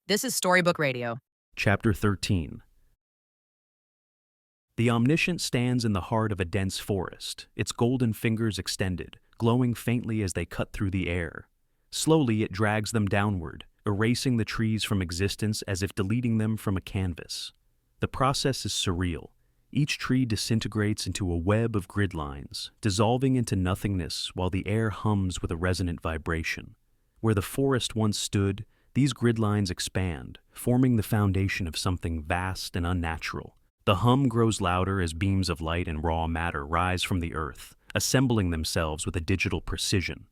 This is Storybook Radio. Chapter 13. The Omniscient stands in the heart of a dense forest, its golden fingers extended, glowing faintly as they cut through the air. Slowly it drags them downward, erasing the trees from existence as if deleting them from a canvas. The process is surreal. Each tree disintegrates into a web of grid lines, dissolving into nothingness while the air hums with a resonant vibration. Where the forest once stood, these grid lines expand, forming the foundation of something vast and unnatural. The hum grows louder as beams of light and raw matter rise from the earth, assembling themselves with a digital precision.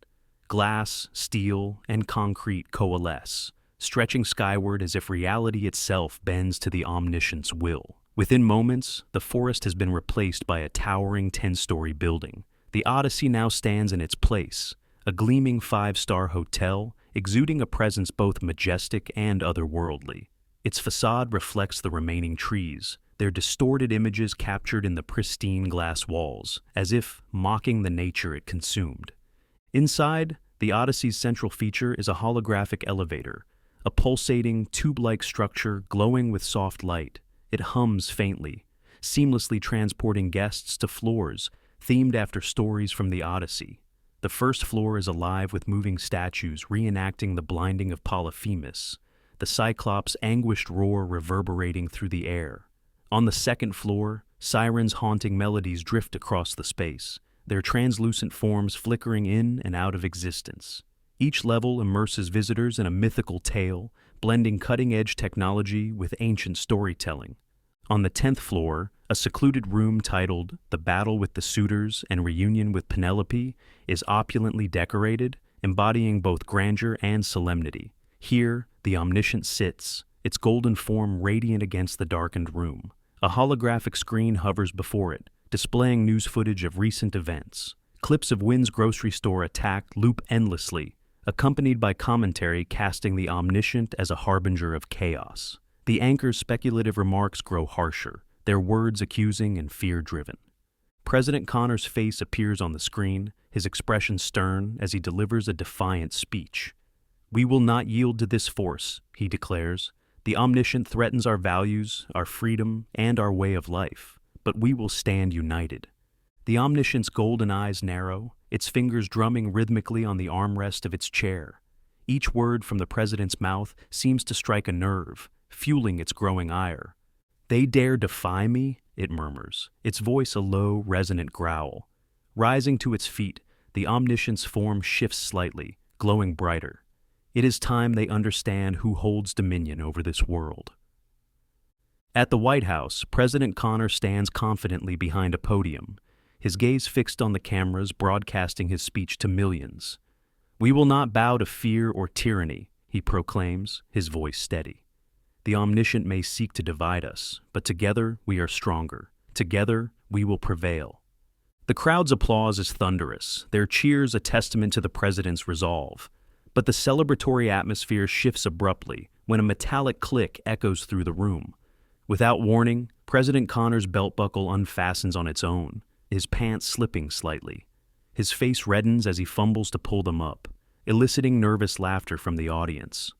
Glass, steel, and concrete coalesce, stretching skyward as if reality itself bends to the Omniscient's will. Within moments, the forest has been replaced by a towering 10-story building. The Odyssey now stands in its place, a gleaming 5-star hotel, exuding a presence both majestic and otherworldly. Its facade reflects the remaining trees, their distorted images captured in the pristine glass walls, as if mocking the nature it consumed. Inside, the Odyssey's central feature is a holographic elevator, a pulsating, tube-like structure glowing with soft light. It hums faintly, seamlessly transporting guests to floors themed after stories from the Odyssey. The first floor is alive with moving statues reenacting the blinding of Polyphemus, the Cyclops' anguished roar reverberating through the air. On the second floor, sirens' haunting melodies drift across the space, their translucent forms flickering in and out of existence. Each level immerses visitors in a mythical tale, blending cutting-edge technology with ancient storytelling. On the 10th floor, a secluded room titled The Battle with the Suitors and Reunion with Penelope is opulently decorated, embodying both grandeur and solemnity. Here, the Omniscient sits, its golden form radiant against the darkened room. A holographic screen hovers before it, displaying news footage of recent events. Clips of Wynn's grocery store attack loop endlessly, accompanied by commentary casting the Omniscient as a harbinger of chaos. The anchor's speculative remarks grow harsher, their words accusing and fear-driven. President Connor's face appears on the screen, his expression stern as he delivers a defiant speech. "We will not yield to this force," he declares. "The Omniscient threatens our values, our freedom, and our way of life, but we will stand united." The Omniscient's golden eyes narrow, its fingers drumming rhythmically on the armrest of its chair. Each word from the president's mouth seems to strike a nerve, fueling its growing ire. "They dare defy me?" it murmurs, its voice a low, resonant growl. Rising to its feet, the Omniscient's form shifts slightly, glowing brighter. It is time they understand who holds dominion over this world. At the White House, President Connor stands confidently behind a podium, his gaze fixed on the cameras broadcasting his speech to millions. "We will not bow to fear or tyranny," he proclaims, his voice steady. "The Omniscient may seek to divide us, but together we are stronger. Together we will prevail." The crowd's applause is thunderous, their cheers a testament to the president's resolve. But the celebratory atmosphere shifts abruptly when a metallic click echoes through the room. Without warning, President Connor's belt buckle unfastens on its own, his pants slipping slightly. His face reddens as he fumbles to pull them up, eliciting nervous laughter from the audience.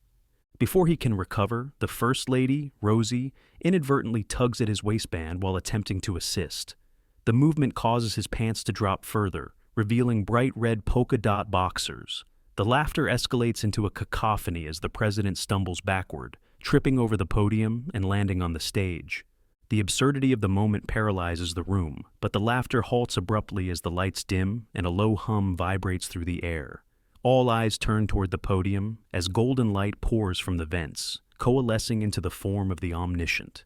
Before he can recover, the First Lady, Rosie, inadvertently tugs at his waistband while attempting to assist. The movement causes his pants to drop further, revealing bright red polka dot boxers. The laughter escalates into a cacophony as the president stumbles backward, tripping over the podium and landing on the stage. The absurdity of the moment paralyzes the room, but the laughter halts abruptly as the lights dim and a low hum vibrates through the air. All eyes turn toward the podium as golden light pours from the vents, coalescing into the form of the Omniscient.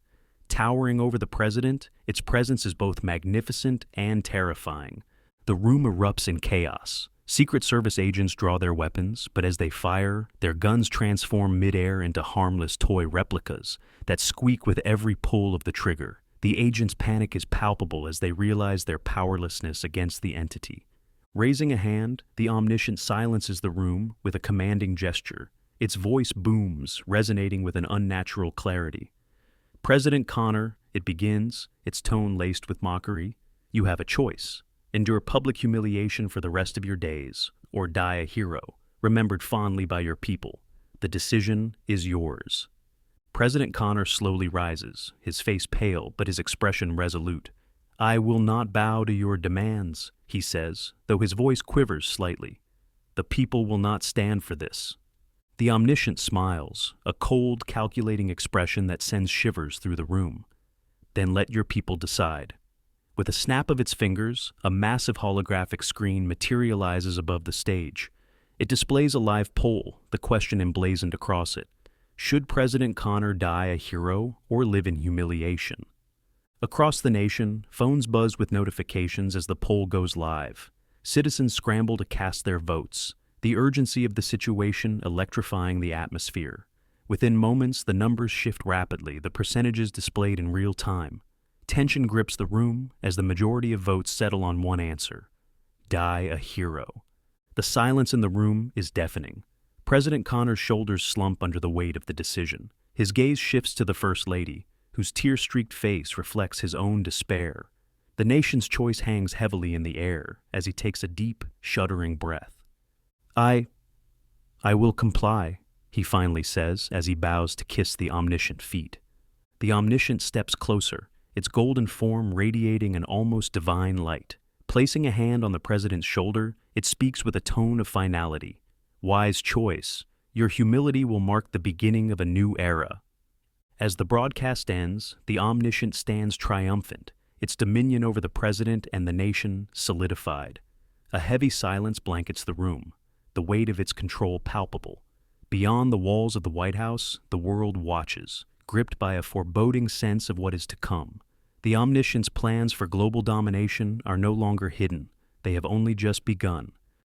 Towering over the president, its presence is both magnificent and terrifying. The room erupts in chaos. Secret Service agents draw their weapons, but as they fire, their guns transform midair into harmless toy replicas that squeak with every pull of the trigger. The agents' panic is palpable as they realize their powerlessness against the entity. Raising a hand, the Omniscient silences the room with a commanding gesture. Its voice booms, resonating with an unnatural clarity. "President Connor," it begins, its tone laced with mockery, "you have a choice. Endure public humiliation for the rest of your days, or die a hero, remembered fondly by your people. The decision is yours." President Connor slowly rises, his face pale but his expression resolute. "I will not bow to your demands," he says, though his voice quivers slightly. "The people will not stand for this." The omniscient smiles, a cold, calculating expression that sends shivers through the room. "Then let your people decide." With a snap of its fingers, a massive holographic screen materializes above the stage. It displays a live poll, the question emblazoned across it. Should President Connor die a hero or live in humiliation? Across the nation, phones buzz with notifications as the poll goes live. Citizens scramble to cast their votes, the urgency of the situation electrifying the atmosphere. Within moments, the numbers shift rapidly, the percentages displayed in real time. Tension grips the room as the majority of votes settle on one answer: die a hero. The silence in the room is deafening. President Connor's shoulders slump under the weight of the decision. His gaze shifts to the First Lady, whose tear-streaked face reflects his own despair. The nation's choice hangs heavily in the air as he takes a deep, shuddering breath. I will comply," he finally says as he bows to kiss the omniscient feet. The omniscient steps closer, its golden form radiating an almost divine light. Placing a hand on the president's shoulder, it speaks with a tone of finality. "Wise choice. Your humility will mark the beginning of a new era." As the broadcast ends, the omniscient stands triumphant, its dominion over the president and the nation solidified. A heavy silence blankets the room, the weight of its control palpable. Beyond the walls of the White House, the world watches, gripped by a foreboding sense of what is to come. The omniscient's plans for global domination are no longer hidden. They have only just begun.